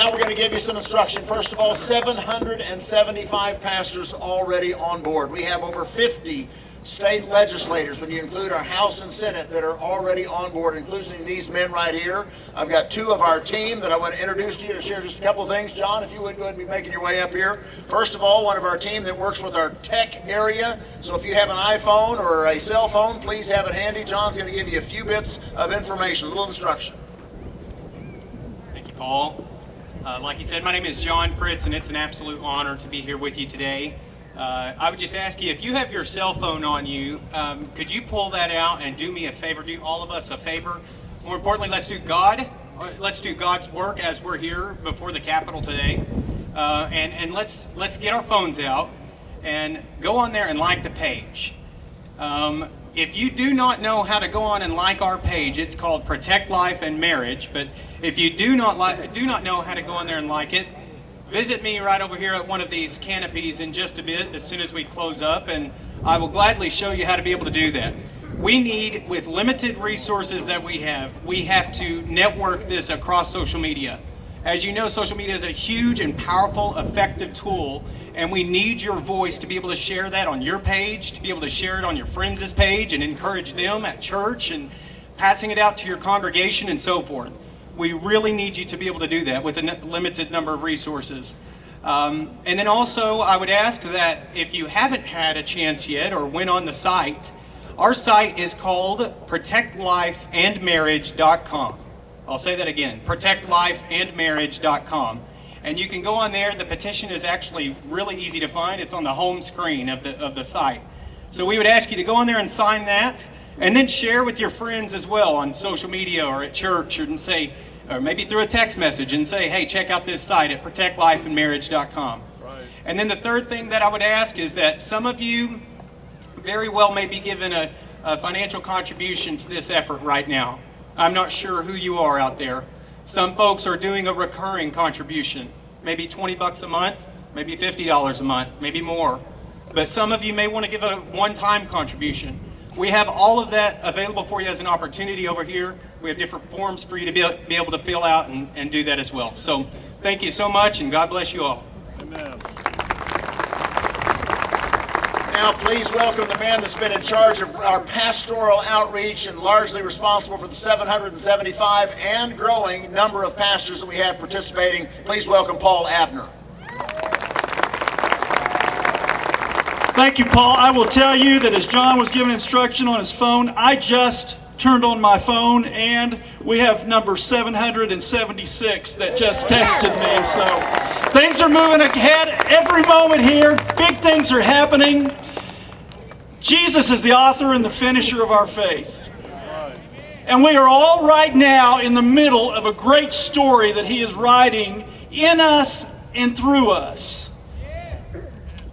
now we're going to give you some instruction. First of all, 775 pastors already on board. We have over 50 state legislators, when you include our House and Senate, that are already on board, including these men right here. I've got two of our team that I want to introduce to you to share just a couple of things. John, if you would go ahead and be making your way up here. First of all, one of our team that works with our tech area. So if you have an iPhone or a cell phone, please have it handy. John's going to give you a few bits of information, a little instruction. Thank you, Paul. Like you said, my name is John Fritz, and it's an absolute honor to be here with you today. I would just ask you, if you have your cell phone on you, could you pull that out and do me a favor, do all of us a favor? More importantly, let's do God's work as we're here before the Capitol today. And let's get our phones out and go on there and like the page. If you do not know how to go on and like our page, it's called Protect Life and Marriage. But if you do not know how to go on there and like it, visit me right over here at one of these canopies in just a bit as soon as we close up, and I will gladly show you how to be able to do that. We need, with limited resources that we have to network this across social media. As you know, social media is a huge and powerful, effective tool, and we need your voice to be able to share that on your page, to be able to share it on your friends' page and encourage them at church and passing it out to your congregation and so forth. We really need you to be able to do that with a limited number of resources. And then also, I would ask that if you haven't had a chance yet or went on the site, our site is called protectlifeandmarriage.com. I'll say that again, protectlifeandmarriage.com. And you can go on there. The petition is actually really easy to find. It's on the home screen of the site. So we would ask you to go on there and sign that, and then share with your friends as well on social media or at church, or maybe through a text message and say, hey, check out this site at protectlifeandmarriage.com. Right. And then the third thing that I would ask is that some of you very well may be given a financial contribution to this effort right now. I'm not sure who you are out there. Some folks are doing a recurring contribution, maybe $20 a month, maybe $50 a month, maybe more. But some of you may want to give a one-time contribution. We have all of that available for you as an opportunity over here. We have different forms for you to be able to fill out and do that as well. So thank you so much, and God bless you all. Amen. Now please welcome the man that's been in charge of our pastoral outreach and largely responsible for the 775 and growing number of pastors that we have participating. Please welcome Paul Abner. Thank you, Paul. I will tell you that as John was giving instruction on his phone, I just turned on my phone and we have number 776 that just texted me. So things are moving ahead every moment here. Big things are happening. Jesus is the author and the finisher of our faith. And we are all right now in the middle of a great story that he is writing in us and through us.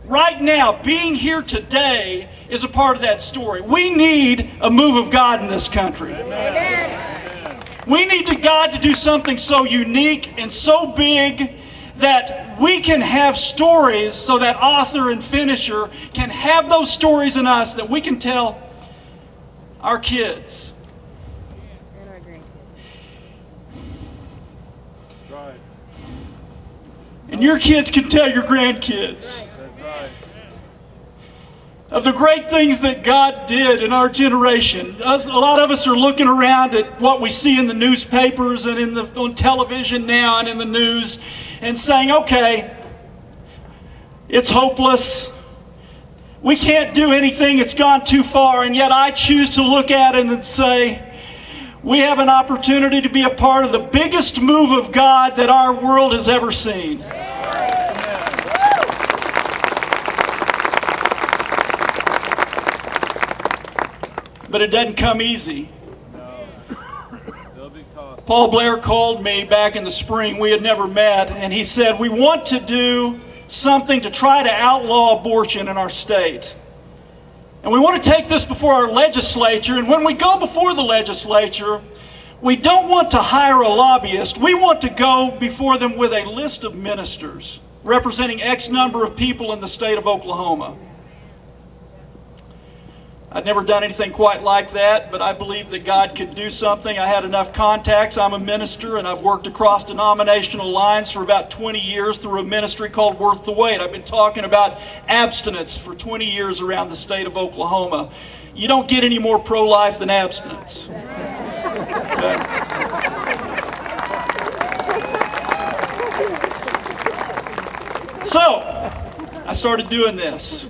Right now, being here today is a part of that story. We need a move of God in this country. Amen. We need God to do something so unique and so big that we can have stories, so that author and finisher can have those stories in us that we can tell our kids. And our grandkids. Right. And your kids can tell your grandkids. Right. Of the great things that God did in our generation. A lot of us are looking around at what we see in the newspapers and on television now and in the news and saying, okay, it's hopeless. We can't do anything. It's gone too far. And yet I choose to look at it and say, we have an opportunity to be a part of the biggest move of God that our world has ever seen. But it doesn't come easy. Paul Blair called me back in the spring. We had never met, and he said, we want to do something to try to outlaw abortion in our state. And we want to take this before our legislature, and when we go before the legislature, we don't want to hire a lobbyist. We want to go before them with a list of ministers representing X number of people in the state of Oklahoma. I'd never done anything quite like that, but I believed that God could do something. I had enough contacts. I'm a minister, and I've worked across denominational lines for about 20 years through a ministry called Worth the Wait. I've been talking about abstinence for 20 years around the state of Oklahoma. You don't get any more pro-life than abstinence. Okay? So, I started doing this.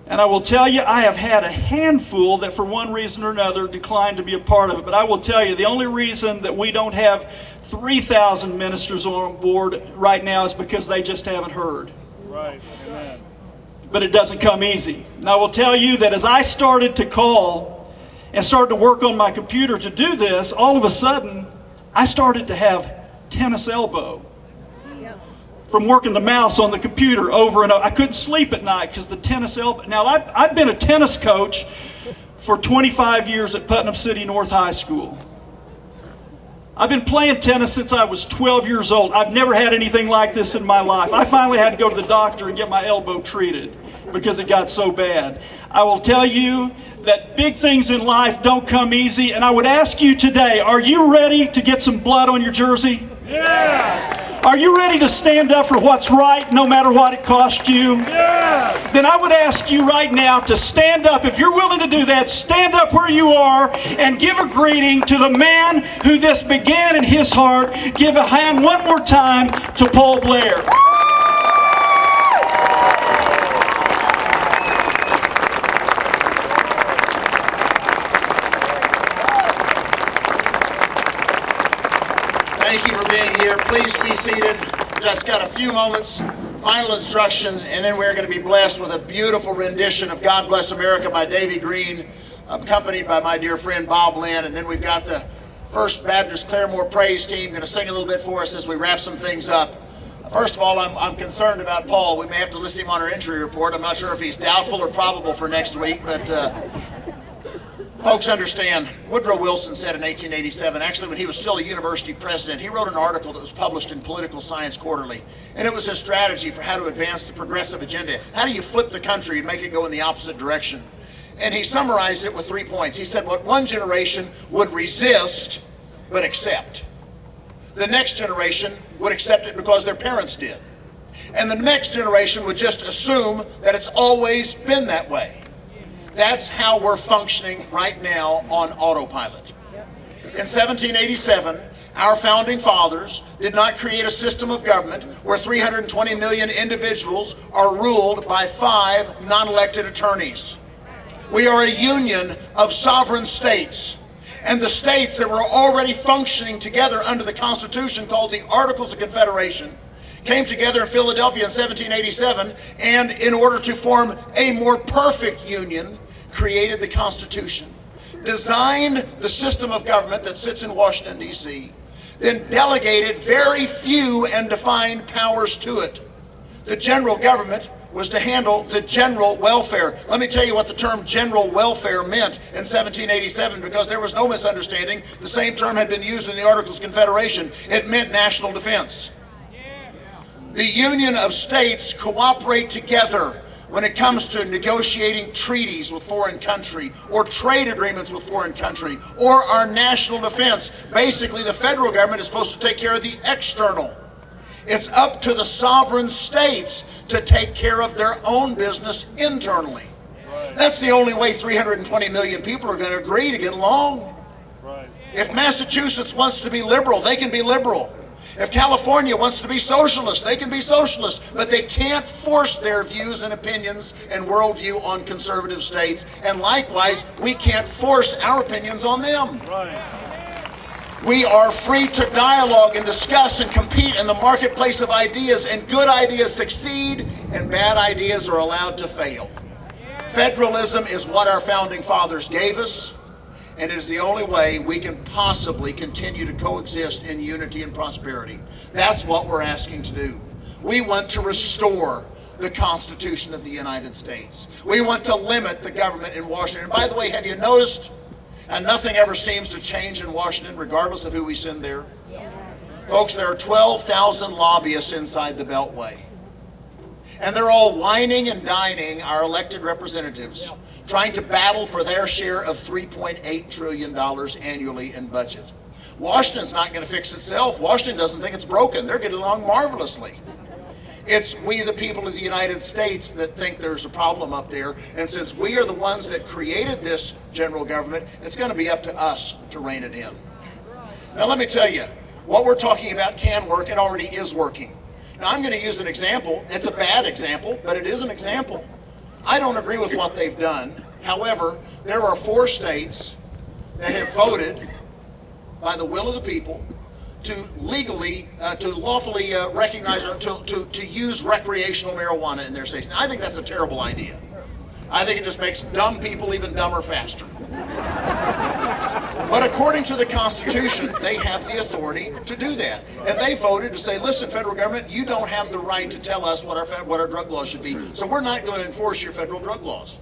And I will tell you, I have had a handful that for one reason or another declined to be a part of it. But I will tell you, the only reason that we don't have 3,000 ministers on board right now is because they just haven't heard. Right. Amen. But it doesn't come easy. And I will tell you that as I started to call and started to work on my computer to do this, all of a sudden, I started to have tennis elbow. From working the mouse on the computer over and over. I couldn't sleep at night because the tennis elbow. Now, I've been a tennis coach for 25 years at Putnam City North High School. I've been playing tennis since I was 12 years old. I've never had anything like this in my life. I finally had to go to the doctor and get my elbow treated because it got so bad. I will tell you that big things in life don't come easy, and I would ask you today, are you ready to get some blood on your jersey? Yeah. Are you ready to stand up for what's right no matter what it costs you? Yeah. Then I would ask you right now to stand up. If you're willing to do that, stand up where you are and give a greeting to the man who this began in his heart. Give a hand one more time to Paul Blair. Thank you for being here. Please be seated. Just got a few moments, final instructions, and then we're going to be blessed with a beautiful rendition of God Bless America by Davy Green, accompanied by my dear friend Bob Lynn. And then we've got the First Baptist Claremore Praise Team going to sing a little bit for us as we wrap some things up. First of all, I'm concerned about Paul. We may have to list him on our injury report. I'm not sure if he's doubtful or probable for next week, but folks understand, Woodrow Wilson said in 1887, actually when he was still a university president, he wrote an article that was published in Political Science Quarterly, and it was his strategy for how to advance the progressive agenda. How do you flip the country and make it go in the opposite direction? And he summarized it with 3 points. He said what one generation would resist but accept. The next generation would accept it because their parents did. And the next generation would just assume that it's always been that way. That's how we're functioning right now on autopilot. In 1787, our founding fathers did not create a system of government where 320 million individuals are ruled by 5 non-elected attorneys. We are a union of sovereign states. And the states that were already functioning together under the Constitution, called the Articles of Confederation, came together in Philadelphia in 1787, and in order to form a more perfect union, created the Constitution, designed the system of government that sits in Washington, D.C., then delegated very few and defined powers to it. The general government was to handle the general welfare. Let me tell you what the term general welfare meant in 1787, because there was no misunderstanding. The same term had been used in the Articles of Confederation. It meant national defense. The union of states cooperate together when it comes to negotiating treaties with foreign country or trade agreements with foreign country or our national defense. Basically, the federal government is supposed to take care of the external. It's up to the sovereign states to take care of their own business internally. Right. That's the only way 320 million people are going to agree to get along. Right. If Massachusetts wants to be liberal, they can be liberal. If California wants to be socialist, they can be socialist, but they can't force their views and opinions and worldview on conservative states. And likewise, we can't force our opinions on them. Right. We are free to dialogue and discuss and compete in the marketplace of ideas, and good ideas succeed and bad ideas are allowed to fail. Federalism is what our founding fathers gave us, and it is the only way we can possibly continue to coexist in unity and prosperity. That's what we're asking to do. We want to restore the Constitution of the United States. We want to limit the government in Washington. And by the way, have you noticed, and nothing ever seems to change in Washington regardless of who we send there? Yeah. Folks, there are 12,000 lobbyists inside the Beltway. And they're all whining and dining our elected representatives, trying to battle for their share of $3.8 trillion annually in budget. Washington's not going to fix itself. Washington doesn't think it's broken. They're getting along marvelously. It's we, the people of the United States, that think there's a problem up there. And since we are the ones that created this general government, it's going to be up to us to rein it in. Now, let me tell you, what we're talking about can work. It already is working. Now, I'm going to use an example. It's a bad example, but it is an example. I don't agree with what they've done. However, there are 4 states that have voted by the will of the people to legally, to lawfully recognize or to use recreational marijuana in their states. Now, I think that's a terrible idea. I think it just makes dumb people even dumber faster. But according to the Constitution, they have the authority to do that. And they voted to say, listen, federal government, you don't have the right to tell us what our drug laws should be, so we're not going to enforce your federal drug laws.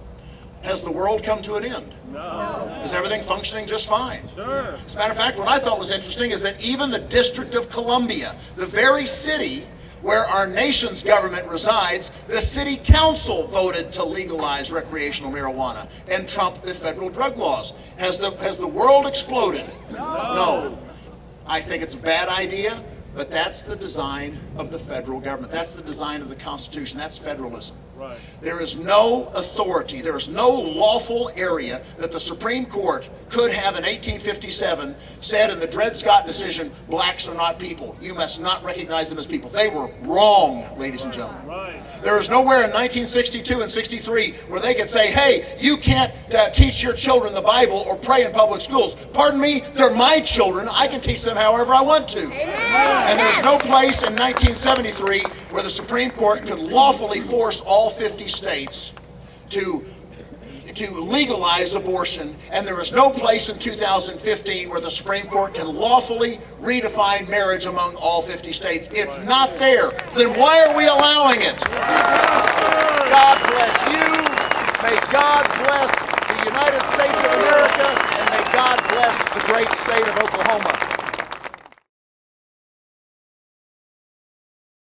Has the world come to an end? No. Is everything functioning just fine? Sure. As a matter of fact, what I thought was interesting is that even the District of Columbia, the very city where our nation's government resides, the city council voted to legalize recreational marijuana and trump the federal drug laws. Has the world exploded? No. I think it's a bad idea, but that's the design of the federal government. That's the design of the Constitution. That's federalism. Right. There is no authority, there is no lawful area that the Supreme Court could have in 1857 said in the Dred Scott decision, blacks are not people. You must not recognize them as people. They were wrong, ladies and gentlemen. Right. There is nowhere in 1962 and 63 where they could say, hey, you can't teach your children the Bible or pray in public schools. Pardon me, they're my children. I can teach them however I want to. And there's no place in 1973 where the Supreme Court could lawfully force all 50 states to legalize abortion, and there is no place in 2015 where the Supreme Court can lawfully redefine marriage among all 50 states. It's not there. Then why are we allowing it? God bless you. May God bless the United States of America, and may God bless the great state of Oklahoma.